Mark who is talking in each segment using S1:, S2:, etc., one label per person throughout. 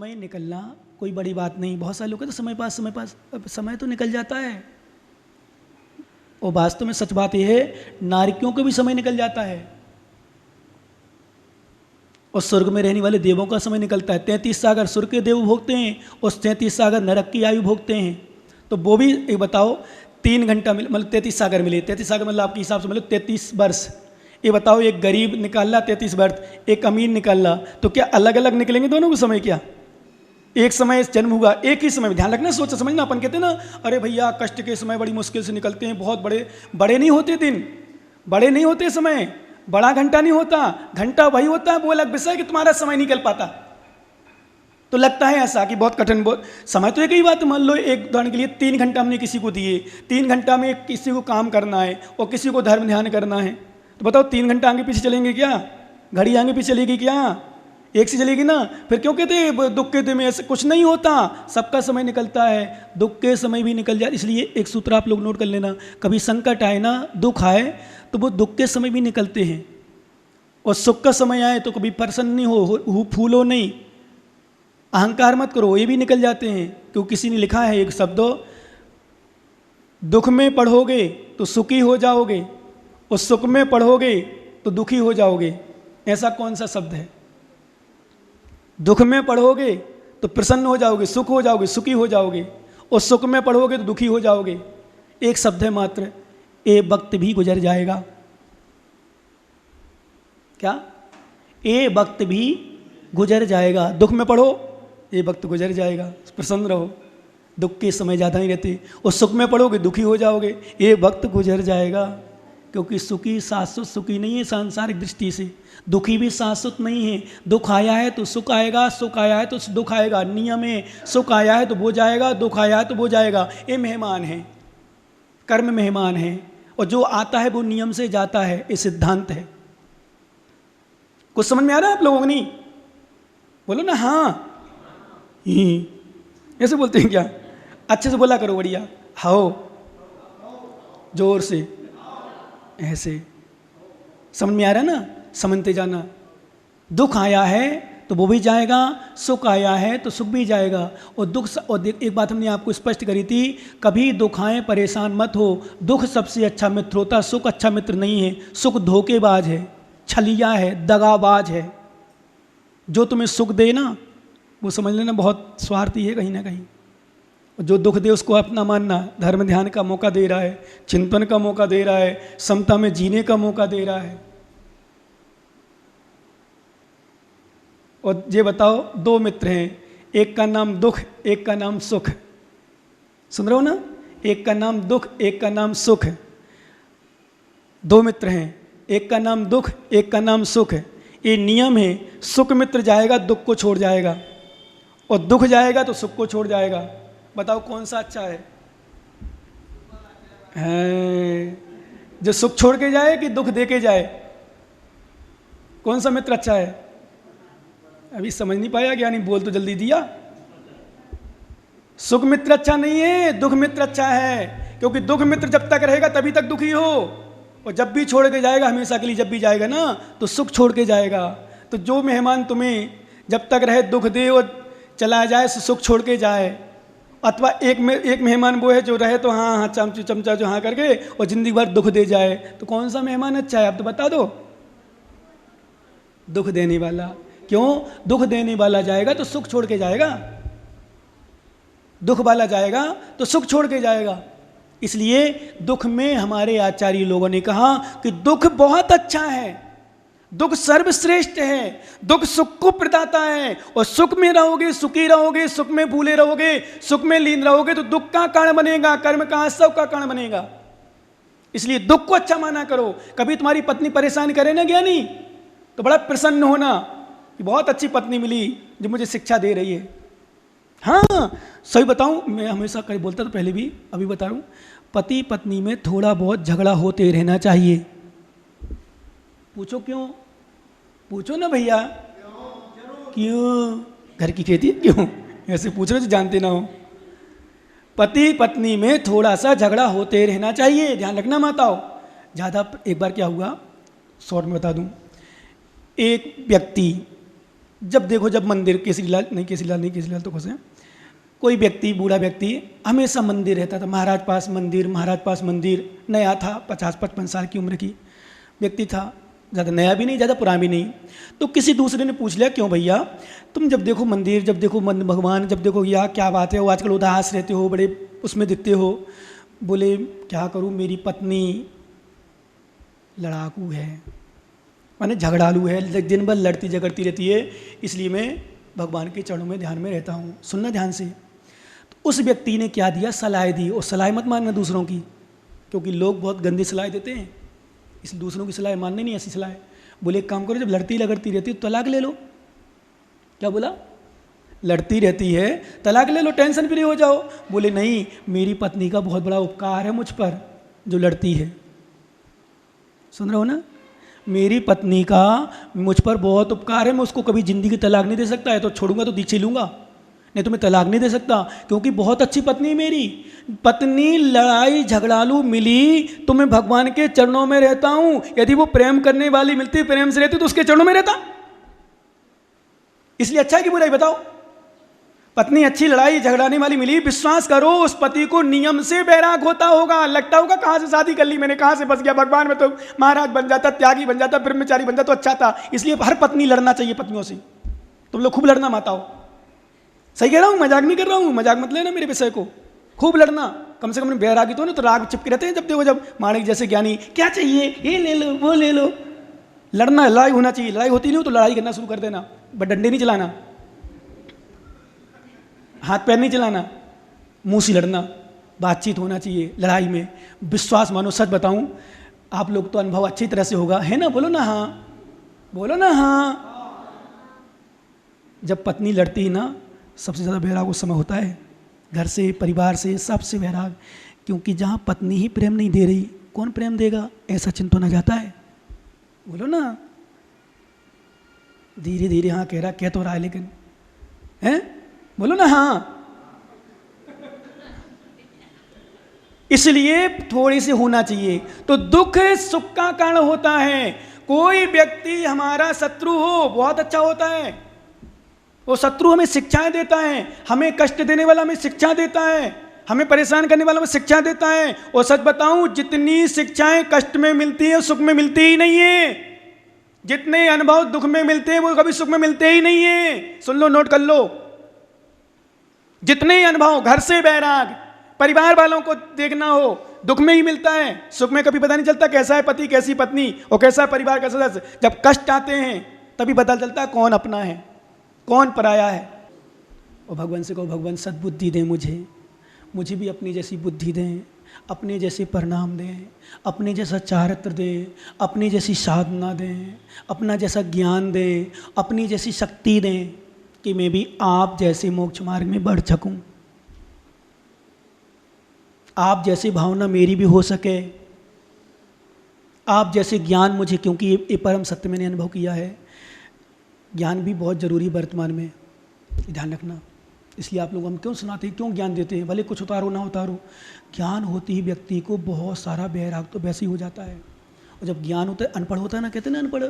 S1: समय निकलना कोई बड़ी बात नहीं। बहुत सारे लोग कहते समय पास, अब समय तो निकल जाता है। और वास्तव में सच बात यह है, नारकियों को भी समय निकल जाता है। और स्वर्ग में रहने वाले देवों का समय निकलता है। 33 सागर स्वर्ग के देव भोगते हैं और 33 सागर नरक की आयु भोगते हैं। तो वो भी एक बताओ, 3 घंटा मिले, मतलब 33 सागर मिले। 33 सागर मतलब आपके हिसाब से मतलब 33 वर्ष। ये बताओ, एक गरीब निकाल ला 33 वर्ष, एक अमीर निकाल ला, तो क्या अलग अलग निकलेंगे दोनों को समय? क्या एक समय जन्म हुआ, एक ही समय? ध्यान रखना, सोचा समझना। अपन कहते हैं ना, अरे भैया कष्ट के समय बड़ी मुश्किल से निकलते हैं, बहुत बड़े बड़े नहीं होते दिन, बड़े नहीं होते समय, बड़ा घंटा नहीं होता, घंटा वही होता है। वो अलग विषय कि तुम्हारा समय निकल पाता। तो लगता है ऐसा कि बहुत कठिन, बहुत समय तो एक ही बात। मान लो एक उदाहरण के लिए 3 घंटा हमने किसी को दिए, 3 घंटा में किसी को काम करना है और किसी को धर्म ध्यान करना है, तो बताओ 3 घंटा आगे पीछे चलेंगे क्या? घड़ी आगे पीछे चलेगी क्या? एक से चलेगी ना। फिर क्यों कहते हैं दुख के दिन में ऐसे कुछ नहीं होता, सबका समय निकलता है, दुख के समय भी निकल जाए। इसलिए एक सूत्र आप लोग नोट कर लेना, कभी संकट आए ना, दुख आए, तो वो दुख के समय भी निकलते हैं। और सुख का समय आए तो कभी प्रसन्न नहीं हो, फूलो नहीं, अहंकार मत करो, ये भी निकल जाते हैं। क्योंकि किसी ने लिखा है एक शब्द, दुख में पढ़ोगे तो सुखी हो जाओगे और सुख में पढ़ोगे तो दुखी हो जाओगे। ऐसा कौन सा शब्द है? दुख में पढ़ोगे तो प्रसन्न हो जाओगे, सुख हो जाओगे, सुखी हो जाओगे, और सुख में पढ़ोगे तो दुखी हो जाओगे। एक शब्द है मात्र, ए वक्त भी गुजर जाएगा। क्या? ए वक्त भी गुजर जाएगा। दुख में पढ़ो, ये वक्त गुजर जाएगा, प्रसन्न रहो, दुख के समय ज़्यादा ही रहते। और सुख में पढ़ोगे दुखी हो जाओगे, ये वक्त गुजर जाएगा। क्योंकि सुखी शाश्वत सुखी नहीं है सांसारिक दृष्टि से, दुखी भी शाश्वत नहीं है। दुख आया है तो सुख आएगा, सुख आया है तो दुख आएगा, नियम है। सुख आया है तो वो जाएगा, दुख आया है तो वो जाएगा। ये मेहमान है, कर्म मेहमान है, और जो आता है वो नियम से जाता है, ये सिद्धांत है। कुछ समझ में आ रहा है आप लोगों को? नहीं बोलो ना हाँ, ऐसे बोलते हैं क्या? अच्छे से बोला करो, बढ़िया, हाओ, जोर से, ऐसे। समझ में आ रहा है ना? समझते जाना। दुख आया है तो वो भी जाएगा, सुख आया है तो सुख भी जाएगा। और दुख, और एक बात हमने आपको स्पष्ट करी थी, कभी दुख आए परेशान मत हो। दुख सबसे अच्छा मित्र होता, सुख अच्छा मित्र नहीं है। सुख धोखेबाज है, छलिया है, दगाबाज है। जो तुम्हें सुख दे ना, वो समझ लेना बहुत स्वार्थी है कहीं ना कहीं। जो दुख दे उसको अपना मानना। धर्म ध्यान का मौका दे रहा है, चिंतन का मौका दे रहा है, समता में जीने का मौका दे रहा है। और ये बताओ, 2 मित्र हैं, एक का नाम दुख, एक का नाम सुख। सुन रहे हो ना? एक का नाम दुख, एक का नाम सुख। 2 मित्र हैं, एक का नाम दुख, एक का नाम सुख। ये नियम है, सुख मित्र जाएगा दुख को छोड़ जाएगा, और दुख जाएगा तो सुख को छोड़ जाएगा। बताओ कौन सा अच्छा है? जो सुख छोड़ के जाए कि दुख दे के जाए? कौन सा मित्र अच्छा है? अभी समझ नहीं पाया क्या? नहीं बोल तो जल्दी दिया। सुख मित्र अच्छा नहीं है, दुख मित्र अच्छा है। क्योंकि दुख मित्र जब तक रहेगा तभी तक दुखी हो, और जब भी छोड़ के जाएगा, हमेशा के लिए जब भी जाएगा ना, तो सुख छोड़ के जाएगा। तो जो मेहमान तुम्हें जब तक रहे दुख दे और चला जाए, सुख छोड़ के जाए। अथवा एक मेहमान वो है जो रहे तो हाँ हाँ चमचा जो हाँ करके, और जिंदगी भर दुख दे जाए। तो कौन सा मेहमान अच्छा है? आप तो बता दो। दुख देने वाला। क्यों? दुख देने वाला जाएगा तो सुख छोड़ के जाएगा, दुख वाला जाएगा तो सुख छोड़ के जाएगा। इसलिए दुख में हमारे आचार्य लोगों ने कहा कि दुख बहुत अच्छा है, दुख सर्वश्रेष्ठ है, दुख सुख को प्रदाता है। और सुख में रहोगे सुखी रहोगे, सुख में भूले रहोगे, सुख में लीन रहोगे तो दुख का कारण बनेगा, कर्म का सब का कारण बनेगा। इसलिए दुख को अच्छा माना करो। कभी तुम्हारी पत्नी परेशान करे ना ज्ञानी, तो बड़ा प्रसन्न होना कि बहुत अच्छी पत्नी मिली जो मुझे शिक्षा दे रही है। हाँ सही बताऊं, मैं हमेशा कहीं बोलता था पहले भी, अभी बता रहा हूं, पति पत्नी में थोड़ा बहुत झगड़ा होते रहना चाहिए। पूछो क्यों? पूछो ना भैया, क्यों? घर की खेती क्यों? ऐसे पूछ रहे तो जानते ना हो। पति पत्नी में थोड़ा सा झगड़ा होते रहना चाहिए, ध्यान रखना माताओं। ज़्यादा, एक बार क्या हुआ शॉर्ट में बता दूं। एक व्यक्ति जब देखो जब मंदिर केसरीलाल तो खुश हैं, कोई व्यक्ति बूढ़ा व्यक्ति हमेशा मंदिर रहता था, महाराज पास मंदिर, नया था, 50-55 साल की उम्र की व्यक्ति था, ज़्यादा नया भी नहीं ज़्यादा पुराना भी नहीं। तो किसी दूसरे ने पूछ लिया, क्यों भैया तुम जब देखो मंदिर, जब देखो भगवान, जब देखो या क्या बात है, वो आजकल उदास रहते हो, बड़े उसमें दिखते हो। बोले क्या करूँ, मेरी पत्नी लड़ाकू है, माने झगड़ालू है, दिन भर लड़ती झगड़ती रहती है, इसलिए मैं भगवान के चरणों में ध्यान में रहता हूँ। सुनना ध्यान से। तो उस व्यक्ति ने क्या दिया, सलाह दी। और सलाह मत मानना दूसरों की, क्योंकि लोग बहुत गंदी सलाह देते हैं, इसलिए दूसरों की सलाह माननी नहीं, ऐसी सलाह। बोले एक काम करो, जब लड़ती लगड़ती रहती है तो तलाक ले लो। क्या बोला, लड़ती रहती है तलाक ले लो, टेंशन फ्री हो जाओ। बोले नहीं, मेरी पत्नी का बहुत बड़ा उपकार है मुझ पर जो लड़ती है। सुन रहे हो ना, मेरी पत्नी का मुझ पर बहुत उपकार है, मैं उसको कभी ज़िंदगी तलाक नहीं दे सकता है, तो छोड़ूंगा तो दीक्षे लूँगा, नहीं तो मैं तलाक नहीं दे सकता, क्योंकि बहुत अच्छी पत्नी है मेरी। पत्नी लड़ाई झगड़ालू मिली तो मैं भगवान के चरणों में रहता हूँ। यदि वो प्रेम करने वाली मिलती, प्रेम से रहती, तो उसके चरणों में रहता। इसलिए अच्छा है कि बुराई बताओ। पत्नी अच्छी लड़ाई झगड़ाने वाली मिली, विश्वास करो उस पति को नियम से बैराग होता होगा, लगता होगा कहाँ से शादी कर ली मैंने, कहाँ से बस गया, भगवान में तो महाराज बन जाता, त्यागी बन जाता, ब्रह्मचारी बन जाता तो अच्छा था। इसलिए हर पत्नी लड़ना चाहिए पत्नियों से। तुम लोग खूब लड़ना माताओ, सही कह रहा हूँ, मजाक नहीं कर रहा हूँ, मजाक मत लेना मेरे विषय को। खूब लड़ना, कम से कम बैरागी तो ना, तो राग चिपके रहते हैं जब देखो, जब माणिक जैसे ज्ञानी, क्या चाहिए ये ले लो वो ले लो। लड़ना, लड़ाई होना चाहिए, लड़ाई होती नहीं हो तो लड़ाई करना शुरू कर देना, बट डंडे नहीं चलाना, हाथ पैर नहीं चलाना, मुंह से लड़ना। बातचीत होना चाहिए लड़ाई में। विश्वास मानो, सच बताऊं, आप लोग तो अनुभव अच्छी तरह से होगा, है ना, बोलो ना हाँ, बोलो ना हाँ। जब पत्नी लड़ती है ना, सबसे ज़्यादा बैराग उस समय होता है, घर से, परिवार से, सबसे बैराग। क्योंकि जहाँ पत्नी ही प्रेम नहीं दे रही, कौन प्रेम देगा, ऐसा चिंतन आ जाता है। बोलो ना, धीरे धीरे हाँ कह रहा, कह तो रहा है लेकिन, हैं, बोलो ना हाँ। इसलिए थोड़ी सी होना चाहिए। तो दुख सुख का कारण होता है। कोई व्यक्ति हमारा शत्रु हो, बहुत अच्छा होता है, वो शत्रु हमें शिक्षाएं देता है, हमें कष्ट देने वाला हमें शिक्षा देता है, हमें परेशान करने वाला हमें शिक्षा देता है। और सच बताऊं, जितनी शिक्षाएं कष्ट में मिलती है सुख में मिलती ही नहीं है। जितने अनुभव दुख में मिलते हैं वो कभी सुख में मिलते ही नहीं है। सुन लो, नोट कर लो। जितने अनुभव, घर से बैराग, परिवार वालों को देखना हो, दुख में ही मिलता है, सुख में कभी पता नहीं चलता कैसा है पति, कैसी पत्नी और कैसा है परिवार का सदस्य। जब कष्ट आते हैं तभी पता चलता है कौन अपना है कौन पराया है। और भगवान से कहो, भगवान सद्बुद्धि दें मुझे भी अपनी जैसी बुद्धि दें, अपने जैसे परिणाम दें, अपने जैसा चारित्र दें, अपनी जैसी साधना दें, अपना जैसा ज्ञान दें, अपनी जैसी शक्ति दें, कि मैं भी आप जैसे मोक्ष मार्ग में बढ़ सकूं, आप जैसी भावना मेरी भी हो सके, आप जैसे ज्ञान मुझे, क्योंकि ये परम सत्य मैंने अनुभव किया है, ज्ञान भी बहुत ज़रूरी है वर्तमान में, ध्यान रखना। इसलिए आप लोग हम क्यों सुनाते हैं, क्यों ज्ञान देते हैं, भले कुछ उतारो ना उतारो, ज्ञान होती ही व्यक्ति को बहुत सारा बैराग तो वैसे ही हो जाता है। और जब ज्ञान होता है, अनपढ़ होता है ना, कहते हैं ना अनपढ़,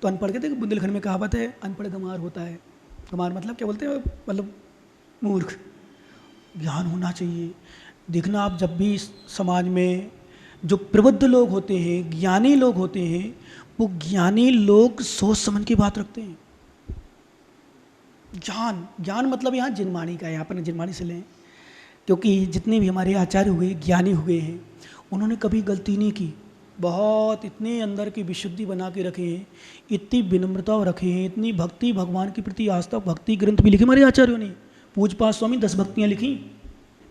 S1: तो अनपढ़ कहते हैं, बुंदेलखंड में कहावत है, अनपढ़ गंवार होता है। गंवार मतलब क्या बोलते हैं, मतलब मूर्ख। ज्ञान होना चाहिए। देखना आप जब भी समाज में जो प्रबुद्ध लोग होते हैं, ज्ञानी लोग होते हैं, वो ज्ञानी लोग सोच समझ की बात रखते हैं। ज्ञान मतलब यहाँ जिनवाणी का है, यहाँ पर जिनवाणी से लें, क्योंकि जितने भी हमारे आचार्य हुए, ज्ञानी हुए हैं, उन्होंने कभी गलती नहीं की। बहुत इतने अंदर की विशुद्धि बना के रखे हैं, इतनी विनम्रता रखे हैं, इतनी भक्ति, भगवान के प्रति आस्था, भक्ति ग्रंथ भी लिखे हमारे आचार्यों ने। पूजपाठ स्वामी 10 भक्तियाँ लिखी।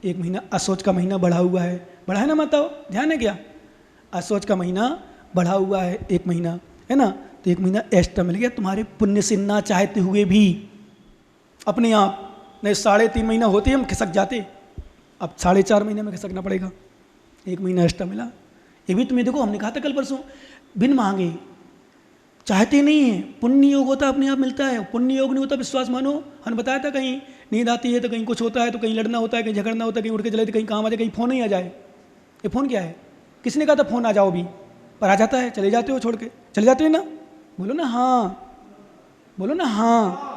S1: एक महीना असोच का महीना बढ़ा हुआ है, बढ़ा है ना माताओ, ध्यान है क्या? असोच का महीना बढ़ा हुआ है, 1 महीना है ना, तो 1 महीना एक्स्ट्रा मिल गया तुम्हारे पुण्य से, ना चाहते हुए भी अपने आप। नहीं 3.5 महीना होते हम खिसक जाते, अब 4.5 महीने में खिसकना पड़ेगा। 1 महीना एक्स्ट्रा मिला। ये भी तुम्हें देखो, हमने कहा था कल परसों, बिन मांगे, चाहते नहीं है, पुण्य योग होता अपने आप मिलता है। पुण्य योग नहीं होता, विश्वास मानो, हमने बताया था, कहीं नींद आती है तो कहीं कुछ होता है, तो कहीं लड़ना होता है, कहीं झगड़ना होता है, कहीं उठ के चले तो कहीं काम आ जाए, कहीं फ़ोन ही आ जाए। ये फ़ोन क्या है? किसने कहा था फ़ोन आ जाओ भी? पर आ जाता है, चले जाते हो छोड़ के, चले जाते हो ना, बोलो ना हाँ, बोलो ना हाँ।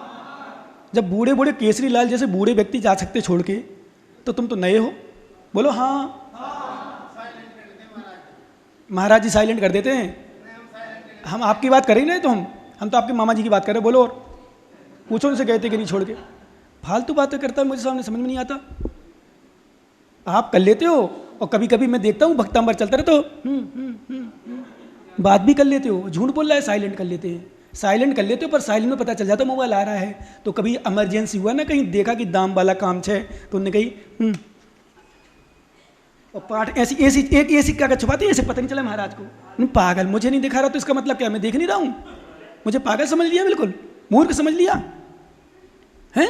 S1: जब बूढ़े बूढ़े केसरी लाल जैसे बूढ़े व्यक्ति जा सकते छोड़ के, तो तुम तो नए हो, बोलो हाँ। महाराज जी साइलेंट कर देते हैं। हम आपकी बात कर ही नहीं, तो हम तो आपके मामा जी की बात कर रहे हैं। बोलो, और पूछो उनसे गए थे कि नहीं छोड़ के। फालतू बातें करता है, मुझे सामने समझ में नहीं आता। आप कर लेते हो, और कभी कभी मैं देखता हूँ भक्तांबर चलता रहता हो, बात भी कर लेते हो। झूठ बोल रहा है, साइलेंट कर लेते हैं। साइलेंट कर लेते हो, पर साइलेंट में पता चल जाता मोबाइल आ रहा है। तो कभी इमरजेंसी हुआ ना, कहीं देखा कि दाम वाला काम है, तो उनने कही और पाठ ऐसी ऐसी एक ऐसी कागज छुपाती, ऐसे पता नहीं चला महाराज को। पागल, मुझे नहीं दिखा रहा तो इसका मतलब क्या, मैं देख नहीं रहा हूँ? मुझे पागल समझ लिया, बिल्कुल मूर्ख समझ लिया हैं।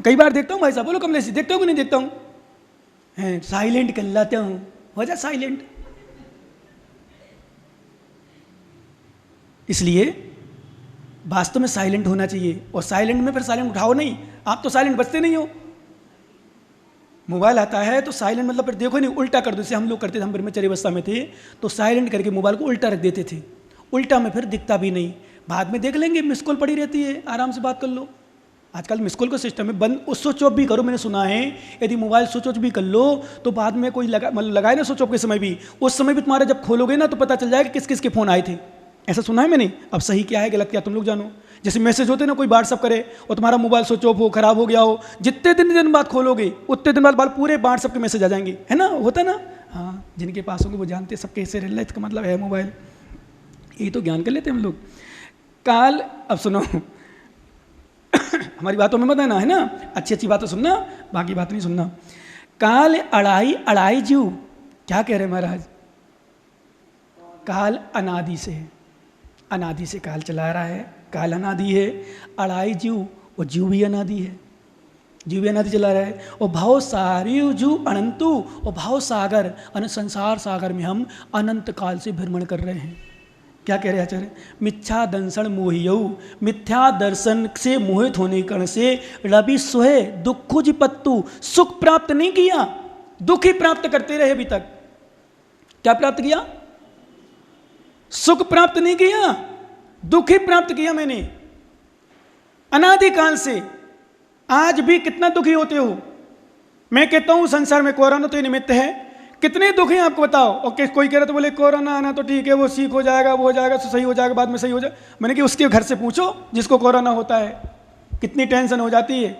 S1: कई बार देखता हूँ भाई साहब, बोलो कमलेश, देखता हूँ कि नहीं देखता हूँ? हैं, साइलेंट कर लाता हूँ, हो जा साइलेंट। इसलिए वास्तव में साइलेंट होना चाहिए, और साइलेंट में फिर साइलेंट उठाओ नहीं। आप तो साइलेंट बचते नहीं हो। मोबाइल आता है तो साइलेंट मतलब फिर देखो नहीं, उल्टा कर दो। जैसे हम लोग करते थे, हम ब्रह्मचर्य अवस्था में थे तो साइलेंट करके मोबाइल को उल्टा रख देते थे। उल्टा में फिर दिखता भी नहीं, बाद में देख लेंगे, मिस कॉल पड़ी रहती है, आराम से बात कर लो। आजकल मिस कॉल का सिस्टम है, बंद स्विच ऑफ भी करो। मैंने सुना है यदि मोबाइल स्विच ऑफ भी कर लो तो बाद में कोई लगाए ना स्विच ऑफ के समय भी, उस समय भी तुम्हारा जब खोलोगे ना तो पता चल जाएगा किस किस के फ़ोन आए थे। ऐसा सुना है मैंने। अब सही क्या है गलत क्या तुम लोग जानो। जैसे मैसेज होते ना, कोई व्हाट्सअप करे और तुम्हारा मोबाइल स्विच ऑफ हो, खराब हो गया हो, जितने दिन बाद खोलोगे उतने दिन बाद पूरे व्हाट्सअप के मैसेज आ जाएंगे, है ना, होता ना। हाँ, जिनके पास होंगे वो जानते सब कैसे रह रहा है, इसका मतलब है मोबाइल। ये तो ज्ञान कर लेते हम लोग। काल, अब सुनो हमारी बातों में मत आना, है ना, अच्छी अच्छी बातें सुनना, बाकी बात नहीं सुनना। काल अड़ाई जीव, क्या कह रहे महाराज? काल अनादि से है, अनादि से काल चला रहा है, काल अनादि है। अड़ाई जीव, और जीव भी अनादि है, जीव भी अनादि चला रहा है। और भाव सारी जीव अनंतु, और भाव सागर संसार सागर में हम अनंत काल से भ्रमण कर रहे हैं। क्या कह रहे हैं आचार्य? मिथ्या दर्शन मोहियऊ, मिथ्या दर्शन से मोहित होने कारण से रवि सोहे दुखु जिपत्तु, सुख प्राप्त नहीं किया, दुख ही प्राप्त करते रहे अभी तक। क्या प्राप्त किया? सुख प्राप्त नहीं किया, दुख ही प्राप्त किया मैंने अनादिकाल से। आज भी कितना दुखी होते हो। मैं कहता हूं संसार में कोरोना तो ये निमित्त है, कितने दुख हैं आपको बताओ। और कोई कह रहा तो बोले कोरोना आना तो ठीक है, वो ठीक हो जाएगा, वो हो जाएगा, तो सही हो जाएगा, बाद में सही हो जाएगा। मैंने कि उसके घर से पूछो जिसको कोरोना होता है, कितनी टेंशन हो जाती है।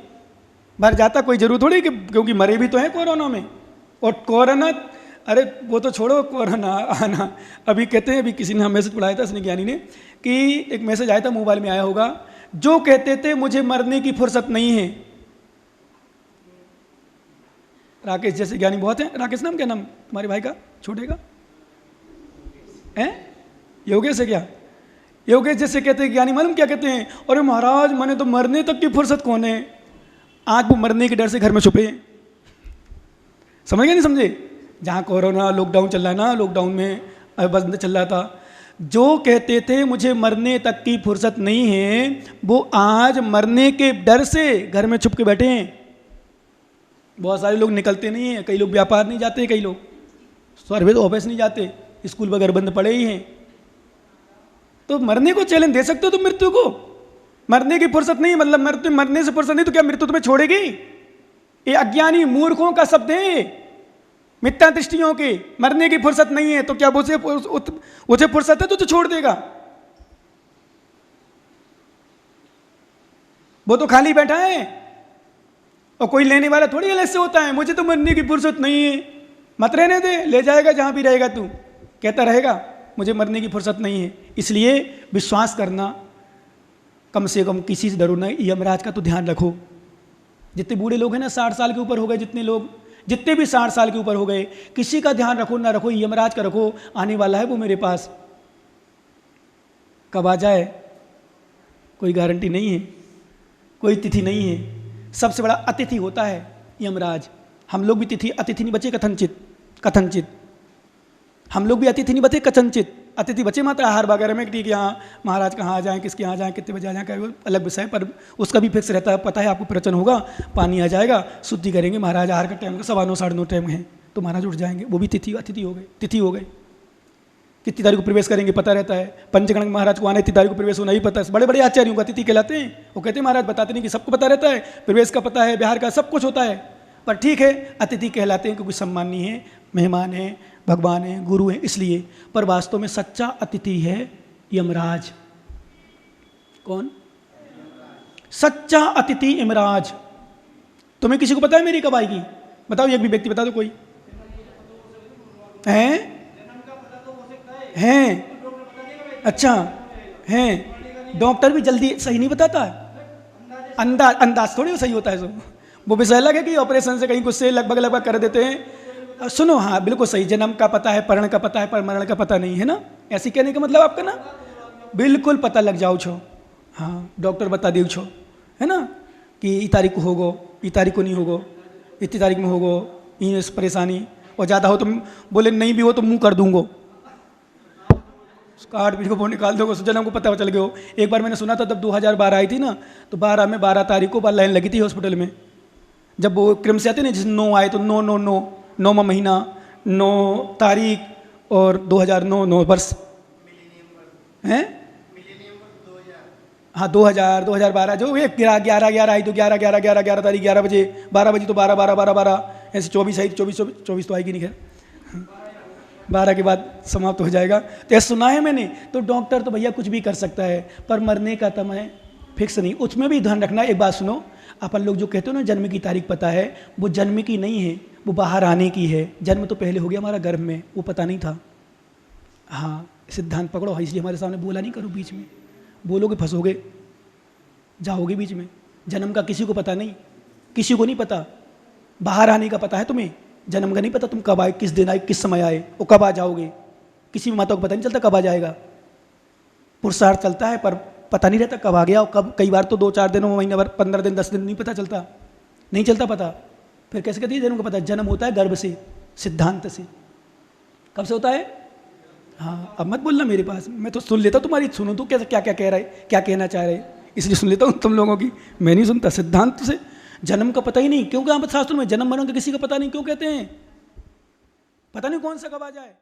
S1: भर जाता कोई जरूर थोड़ी, क्योंकि मरे भी तो हैं कोरोना में। और कोरोना, अरे वो तो छोड़ो, कोरोना आना, अभी कहते हैं, अभी किसी ने मैसेज पढ़ाया था, इसने ज्ञानी ने, कि एक मैसेज आया था, मोबाइल में आया होगा, जो कहते थे मुझे मरने की फुर्सत नहीं है। राकेश जैसे ज्ञानी बहुत हैं। राकेश नाम क्या नाम तुम्हारे भाई का, छोटे का हैं? योगेश है क्या? योगेश जैसे कहते हैं ज्ञानी, मालूम क्या कहते हैं? अरे महाराज मैंने तो मरने तक की फुर्सत कौन है। आज वो मरने के डर से घर में छुपे हैं। समझ गए नहीं समझे? जहाँ कोरोना लॉकडाउन चल रहा है ना, लॉकडाउन में बंद चल रहा था, जो कहते थे मुझे मरने तक की फुर्सत नहीं है, वो आज मरने के डर से घर में छुप के बैठे हैं। बहुत सारे लोग निकलते नहीं हैं, कई लोग व्यापार नहीं जाते, कई लोग सर्विस ऑफिस नहीं जाते, स्कूल वगैरह बंद पड़े ही हैं। तो मरने को चैलेंज दे सकते हो तुम मृत्यु को? मरने की फुर्सत नहीं, मतलब मरने से फुर्सत नहीं तो क्या मृत्यु तुम्हें छोड़ेगी? ये अज्ञानी मूर्खों का शब्द है, मिथ्या दृष्टियों के। मरने की फुर्सत नहीं है तो क्या उसे फुर्सत है तो छोड़ देगा? वो तो खाली बैठा है, और कोई लेने वाला थोड़ी अलग से होता है। मुझे तो मरने की फुर्सत नहीं है, मत रहने दे, ले जाएगा जहां भी रहेगा, तू कहता रहेगा मुझे मरने की फुर्सत नहीं है। इसलिए विश्वास करना, कम से कम किसी से डरो नहीं। यमराज का तो ध्यान रखो। जितने बूढ़े लोग हैं ना, 60 साल के ऊपर हो गए, जितने भी 60 साल के ऊपर हो गए, किसी का ध्यान रखो ना रखो, यमराज का रखो। आने वाला है वो मेरे पास, कब आ जाए कोई गारंटी नहीं है, कोई तिथि नहीं है। सबसे बड़ा अतिथि होता है यमराज। हम लोग भी अतिथि नहीं बचे कथनचित, हम लोग भी अतिथि नहीं बचे कथनचित। अतिथि बचे मात्र आहार वगैरह में, ठीक है यहाँ महाराज कहाँ आ जाएँ, किसके यहाँ जाएँ, कितने बजे आ जाएँ, अलग विषय, पर उसका भी फिक्स रहता है। पता है आपको प्रवचन होगा, पानी आ जाएगा, शुद्धि करेंगे, महाराज आहार का टाइम 9:15 9:30 टाइम है, तो महाराज उठ जाएंगे। वो भी अतिथि हो गए। कितनी तारीख को प्रवेश करेंगे पता रहता है। पंचगण महाराज को आने इतनी तारीख को प्रवेश होना ही पता है। बड़े बड़े आचार्यों को अतिथि कहलाते हैं। वो कहते हैं महाराज बताते नहीं कि सबको पता रहता है, प्रवेश का पता है, बिहार का सब कुछ होता है, पर ठीक है अतिथि कहलाते हैं क्योंकि सम्मानी है, मेहमान है, भगवान है, गुरु है, इसलिए। पर वास्तव में सच्चा अतिथि है यमराज। कौन? सच्चा अतिथि यमराज। तुम्हें किसी को पता है मेरी कब आएगी? बताओ, एक भी व्यक्ति बता दो कोई। हैं? हैं? अच्छा हैं। डॉक्टर भी जल्दी सही नहीं बताता है। अंदाज थोड़ी सही होता है सब। वो विषय अलग है कि ऑपरेशन से कहीं कुछ से लगभग कर देते हैं। सुनो, हाँ बिल्कुल सही, जन्म का पता है, परण का पता है, पर मरण का पता नहीं है ना। ऐसी कहने का मतलब आपका ना बिल्कुल पता लग जाओ छो। हाँ डॉक्टर बता दियो छो, है ना, कि ई तारीख को होगो, ई तारीख को नहीं होगो, इतनी तारीख में होगो, ये परेशानी, और ज़्यादा हो तो बोले नहीं भी हो तो मुँह कर दूंगो, कार्ड भी को निकाल दोगे, जन्म को पता चल गया। एक बार मैंने सुना था तब 2012 आई थी ना, तो 12 में 12 तारीख को लाइन लगी थी हॉस्पिटल में। जब वो क्रम से आते ना, जिस 9 आए तो 9वां महीना, 9 तारीख और 2009 9 वर्ष हैं। हाँ 2012 जो एक 11 आई तो 11 तारीख 11 बजे, 12 बजे तो 12 ऐसे 24 आई, 24 तो आएगी नहीं, खैर 12 के बाद समाप्त हो जाएगा। तो ऐसा सुना है मैंने। तो डॉक्टर तो भैया कुछ भी कर सकता है, पर मरने का समय फिक्स नहीं। उसमें भी ध्यान रखना। एक बात सुनो, अपन लोग जो कहते हो ना जन्म की तारीख पता है, वो जन्म की नहीं है, वो बाहर आने की है। जन्म तो पहले हो गया हमारा गर्भ में, वो पता नहीं था। हाँ सिद्धांत पकड़ो, इसलिए हमारे सामने बोला नहीं करो, बीच में बोलोगे फंसोगे, जाओगे बीच में। जन्म का किसी को पता नहीं, किसी को नहीं पता। बाहर आने का पता है तुम्हें, जन्म का नहीं पता। तुम कब आए, किस दिन आए, किस समय आए, और कब आ जाओगे, किसी भी माता को पता नहीं चलता कब आ जाएगा। पुरुषार्थ चलता है पर पता नहीं रहता कब आ गया, और कब, कई बार तो 2-4 दिन, महीने भर, 15 दिन, 10 दिन नहीं पता चलता, नहीं चलता पता। फिर कैसे कहती है जन्म का पता? जन्म होता है गर्भ से, सिद्धांत से। कब से होता है? हाँ अब मत बोलना मेरे पास, मैं तो सुन लेता तुम्हारी, सुनो तो कैसे क्या क्या कह रहा है, क्या कहना चाह रहे, इसलिए सुन लेता हूँ तुम लोगों की। मैं नहीं सुनता, सिद्धांत से। जन्म का पता ही नहीं, क्योंकि हम शास्त्रों में जन्म मरण का किसी का पता नहीं, क्यों कहते हैं? पता नहीं कौन सा कब आ जाए।